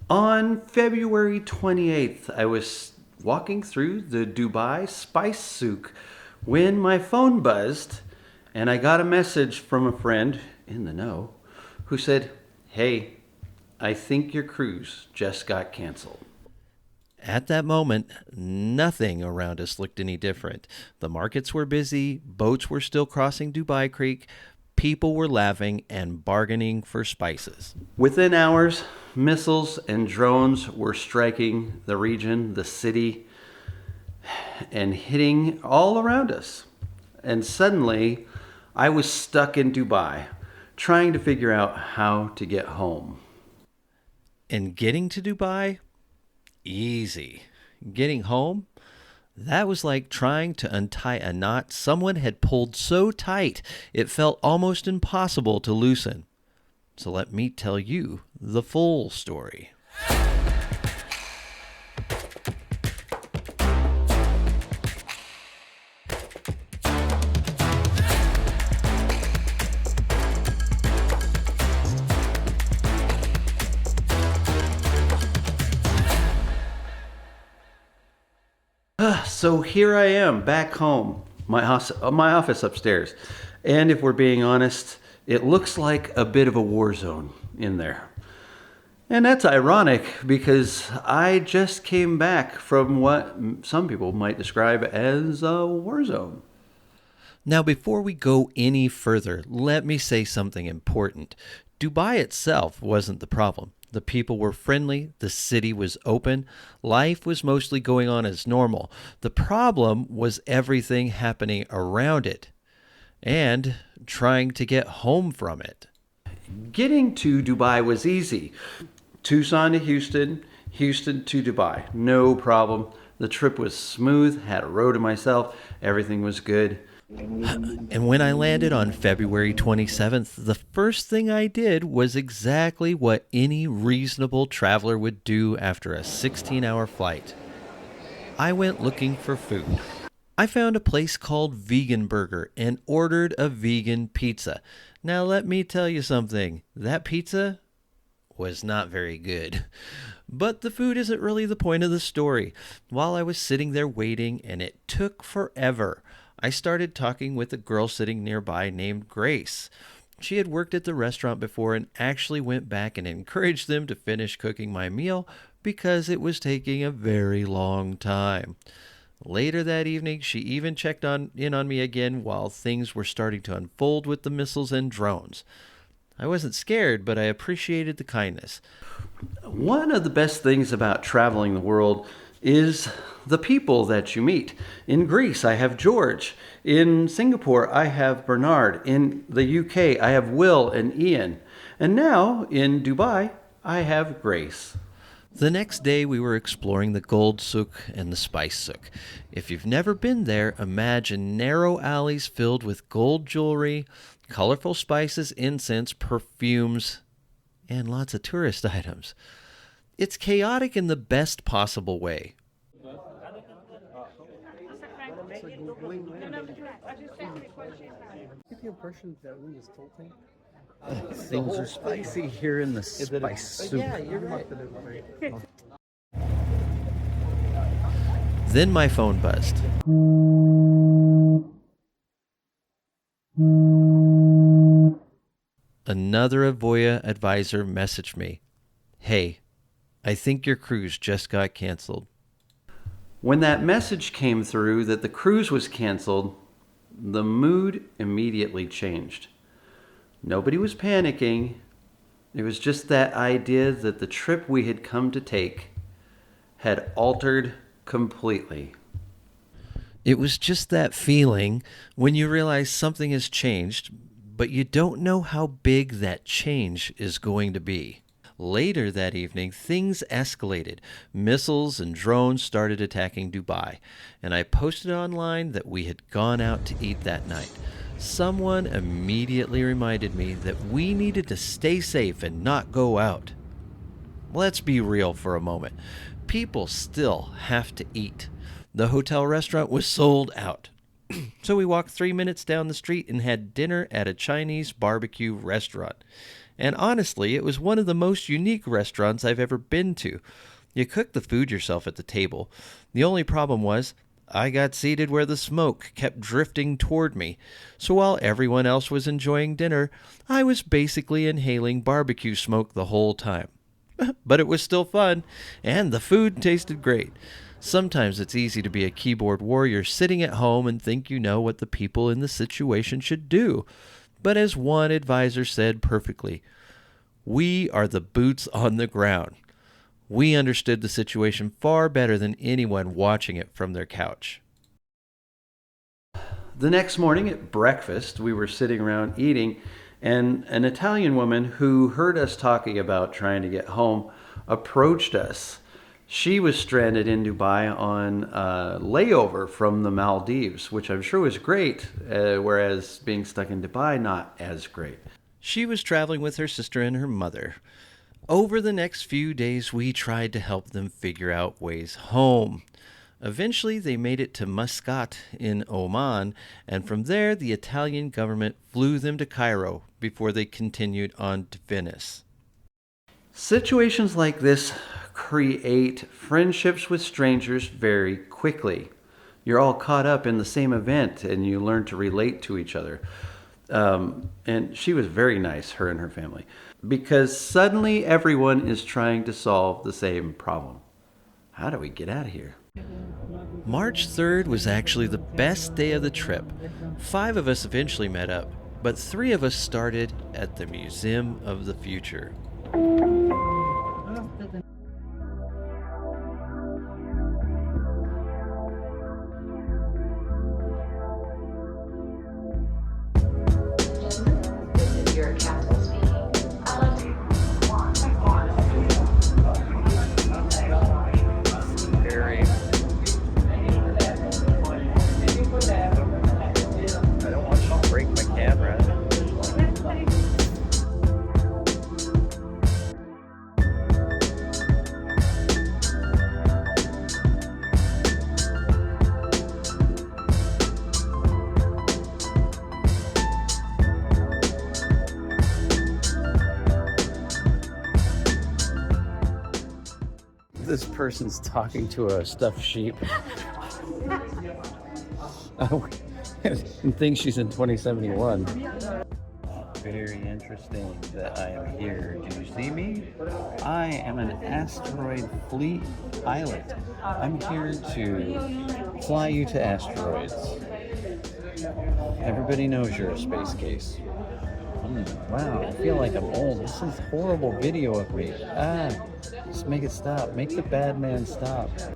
On February 28th, I was walking through the Dubai Spice Souk when my phone buzzed and I got a message from a friend in the know who said, "Hey, I think your cruise just got canceled." At that moment, nothing around us looked any different. The markets were busy, boats were still crossing Dubai Creek, people were laughing and bargaining for spices. Within hours, missiles and drones were striking the region, the city, and hitting all around us. And suddenly, I was stuck in Dubai, trying to figure out how to get home. And getting to Dubai? Easy. Getting home? That was like trying to untie a knot someone had pulled so tight it felt almost impossible to loosen. So let me tell you the full story. So here I am, back home, my office upstairs. And if we're being honest, it looks like a bit of a war zone in there. And that's ironic because I just came back from what some people might describe as a war zone. Now, before we go any further, let me say something important. Dubai itself wasn't the problem. The people were friendly, the city was open, life was mostly going on as normal. The problem was everything happening around it and trying to get home from it. Getting to Dubai was easy. Tucson to Houston, Houston to Dubai, no problem. The trip was smooth, had a row to myself, everything was good. And when I landed on February 27th, the first thing I did was exactly what any reasonable traveler would do after a 16-hour flight. I went looking for food. I found a place called Vegan Burger and ordered a vegan pizza. Now let me tell you something, that pizza was not very good. But the food isn't really the point of the story. While I was sitting there waiting, and it took forever, I started talking with a girl sitting nearby named Grace. She had worked at the restaurant before and actually went back and encouraged them to finish cooking my meal because it was taking a very long time. Later that evening, she even checked in on me again while things were starting to unfold with the missiles and drones. I wasn't scared, but I appreciated the kindness. One of the best things about traveling the world is the people that you meet. In Greece, I have George. In Singapore, I have Bernard. In the UK, I have Will and Ian. And now, in Dubai, I have Grace. The next day, we were exploring the Gold Souk and the Spice Souk. If you've never been there, imagine narrow alleys filled with gold jewelry, colorful spices, incense, perfumes, and lots of tourist items. It's chaotic in the best possible way. Get the impression that Lee is tilting. Things are spicy here in the spice soup. Yeah, you're right. Then my phone buzzed. Another Avoya advisor messaged me. "Hey, I think your cruise just got canceled." When that message came through that the cruise was canceled, the mood immediately changed. Nobody was panicking. It was just that idea that the trip we had come to take had altered completely. It was just that feeling when you realize something has changed, but you don't know how big that change is going to be. Later that evening, things escalated. Missiles and drones started attacking Dubai, and I posted online that we had gone out to eat that night. Someone immediately reminded me that we needed to stay safe and not go out. Let's be real for a moment. People still have to eat. The hotel restaurant was sold out. So we walked 3 minutes down the street and had dinner at a Chinese barbecue restaurant. And honestly, it was one of the most unique restaurants I've ever been to. You cook the food yourself at the table. The only problem was, I got seated where the smoke kept drifting toward me. So while everyone else was enjoying dinner, I was basically inhaling barbecue smoke the whole time. But it was still fun, and the food tasted great. Sometimes it's easy to be a keyboard warrior sitting at home and think you know what the people in the situation should do. But as one advisor said perfectly, we are the boots on the ground. We understood the situation far better than anyone watching it from their couch. The next morning at breakfast, we were sitting around eating, and an Italian woman who heard us talking about trying to get home approached us. She was stranded in Dubai on a layover from the Maldives, which I'm sure was great, whereas being stuck in Dubai, not as great. She was traveling with her sister and her mother. Over the next few days, we tried to help them figure out ways home. Eventually, they made it to Muscat in Oman, and from there, the Italian government flew them to Cairo before they continued on to Venice. Situations like this create friendships with strangers very quickly. You're all caught up in the same event, and you learn to relate to each other. And she was very nice, her and her family, because suddenly everyone is trying to solve the same problem. How do we get out of here? March 3rd was actually the best day of the trip. 5 of us eventually met up, but 3 of us started at the Museum of the Future. Your captain speaking. I love you. Very. I don't want you to break my camera. This person's talking to a stuffed sheep and thinks she's in 2071. Very interesting that I am here. Do you see me? I am an asteroid fleet pilot. I'm here to fly you to asteroids. Everybody knows you're a space case. Wow, I feel like I'm old. This is horrible video of me. Just make it stop. Make the bad man stop. I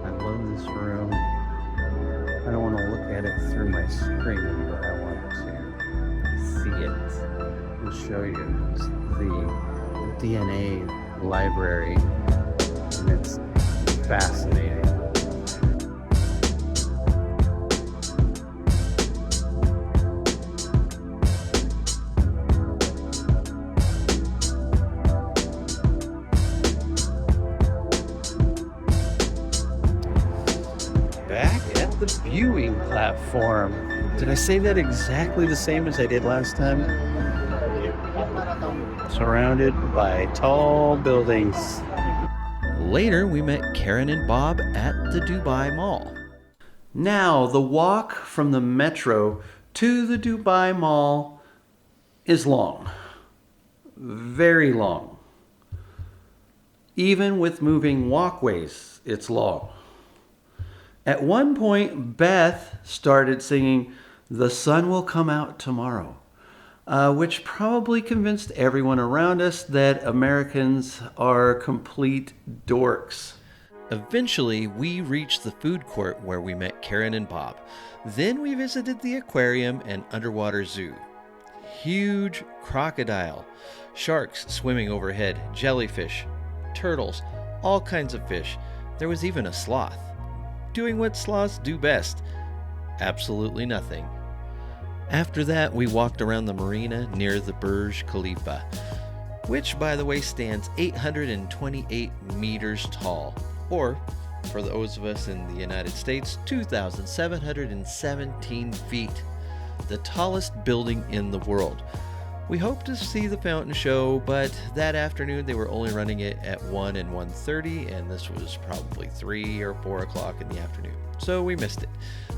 love this room. I don't want to look at it through my screen, but I want to see it and show you It's the DNA library, and it's fascinating. Back at the viewing platform. Did I say that exactly the same as I did last time? Surrounded by tall buildings. Later, we met Karen and Bob at the Dubai Mall. Now, the walk from the metro to the Dubai Mall is long. Very long. Even with moving walkways, it's long. At one point, Beth started singing, "The sun will come out tomorrow," which probably convinced everyone around us that Americans are complete dorks. Eventually, we reached the food court where we met Karen and Bob. Then we visited the aquarium and underwater zoo. Huge crocodile, sharks swimming overhead, jellyfish, turtles, all kinds of fish. There was even a sloth, doing what sloths do best, Absolutely nothing. After that, we walked around the marina near the Burj Khalifa, which, by the way, stands 828 meters tall, or, for those of us in the United States, 2,717 feet, the tallest building in the world. We hoped to see the fountain show, but that afternoon they were only running it at 1 and 1:30, and this was probably 3 or 4 o'clock in the afternoon, so we missed it.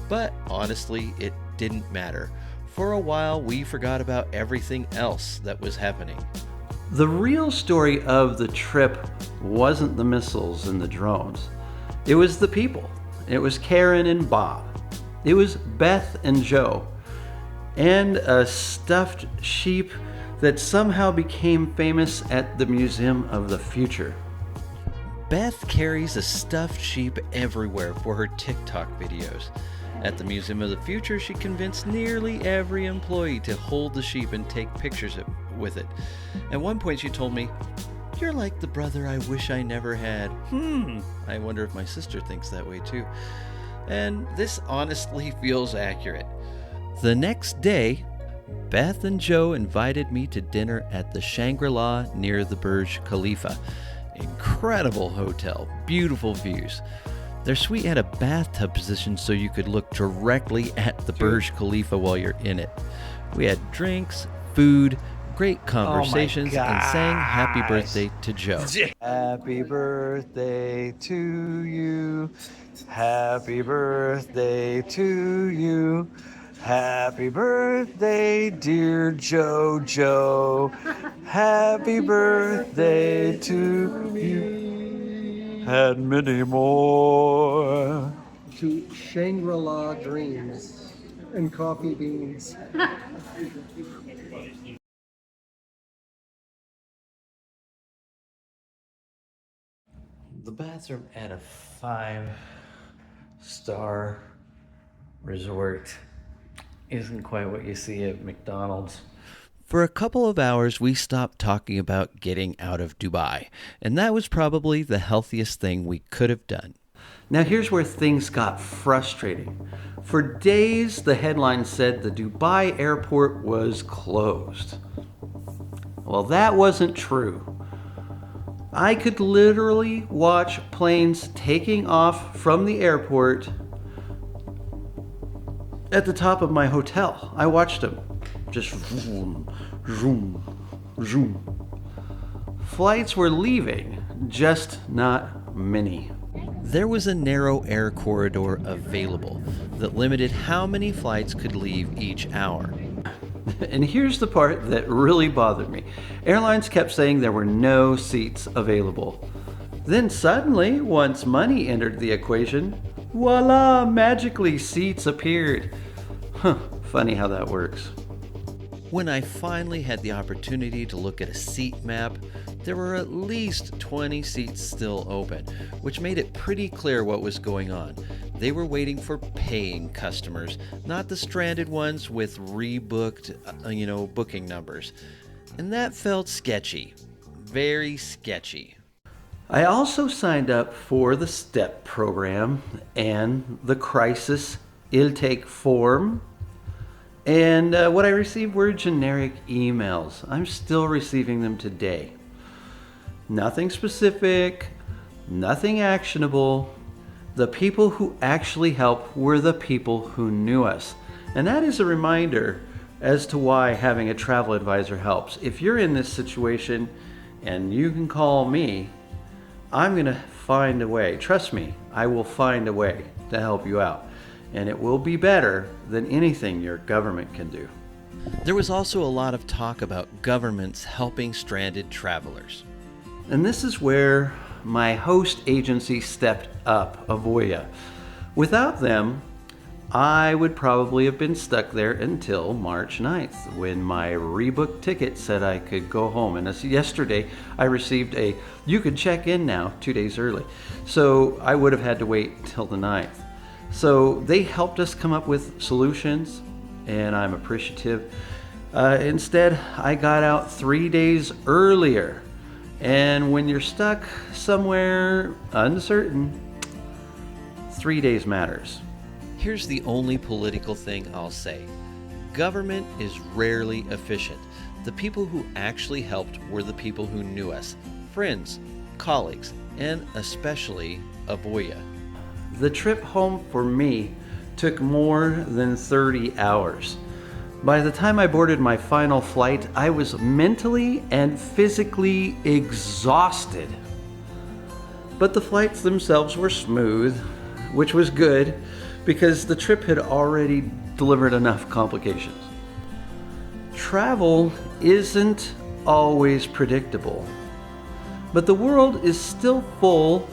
But honestly, it didn't matter. For a while, we forgot about everything else that was happening. The real story of the trip wasn't the missiles and the drones. It was the people. It was Karen and Bob. It was Beth and Joe. And a stuffed sheep that somehow became famous at the Museum of the Future. Beth carries a stuffed sheep everywhere for her TikTok videos. At the Museum of the Future, she convinced nearly every employee to hold the sheep and take pictures with it. At one point she told me, "You're like the brother I wish I never had." I wonder if my sister thinks that way too. And this honestly feels accurate. The next day, Beth and Joe invited me to dinner at the Shangri-La near the Burj Khalifa. Incredible hotel, beautiful views. Their suite had a bathtub position so you could look directly at the Burj Khalifa while you're in it. We had drinks, food, great conversations, and sang happy birthday to Joe. Happy birthday to you. Happy birthday to you. Happy birthday, dear Jojo. Happy birthday to you. And many more. To Shangri-La dreams and coffee beans. The bathroom at a 5-star resort isn't quite what you see at McDonald's. For a couple of hours, we stopped talking about getting out of Dubai, and that was probably the healthiest thing we could have done. Now here's where things got frustrating. For days, the headline said the Dubai airport was closed. Well, that wasn't true. I could literally watch planes taking off from the airport at the top of my hotel. I watched them. Just zoom, zoom, zoom. Flights were leaving, just not many. There was a narrow air corridor available that limited how many flights could leave each hour. And here's the part that really bothered me. Airlines kept saying there were no seats available. Then suddenly, once money entered the equation, voila, magically seats appeared. Funny how that works. When I finally had the opportunity to look at a seat map, there were at least 20 seats still open, which made it pretty clear what was going on. They were waiting for paying customers, not the stranded ones with rebooked, booking numbers. And that felt sketchy. Very sketchy. I also signed up for the STEP program and the crisis intake form. And what I received were generic emails. I'm still receiving them today. Nothing specific, nothing actionable. The people who actually helped were the people who knew us. And that is a reminder as to why having a travel advisor helps. If you're in this situation and you can call me, I'm going to find a way. Trust me, I will find a way to help you out. And it will be better than anything your government can do. There was also a lot of talk about governments helping stranded travelers. And this is where my host agency stepped up, Avoya. Without them, I would probably have been stuck there until March 9th, when my rebooked ticket said I could go home. And as yesterday, I received you could check in now 2 days early. So I would have had to wait till the 9th. So they helped us come up with solutions, and I'm appreciative. Instead, I got out 3 days earlier. And when you're stuck somewhere uncertain, 3 days matters. Here's the only political thing I'll say. Government is rarely efficient. The people who actually helped were the people who knew us, friends, colleagues, and especially Aboya. The trip home for me took more than 30 hours. By the time I boarded my final flight, I was mentally and physically exhausted. But the flights themselves were smooth, which was good because the trip had already delivered enough complications. Travel isn't always predictable, but the world is still full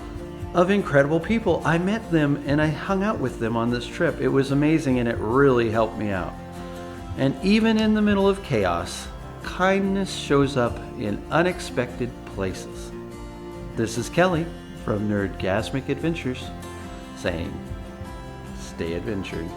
of incredible people. I met them and I hung out with them on this trip. It was amazing and it really helped me out. And even in the middle of chaos, kindness shows up in unexpected places. This is Kelly from Nerdgasmic Adventures saying, stay adventured.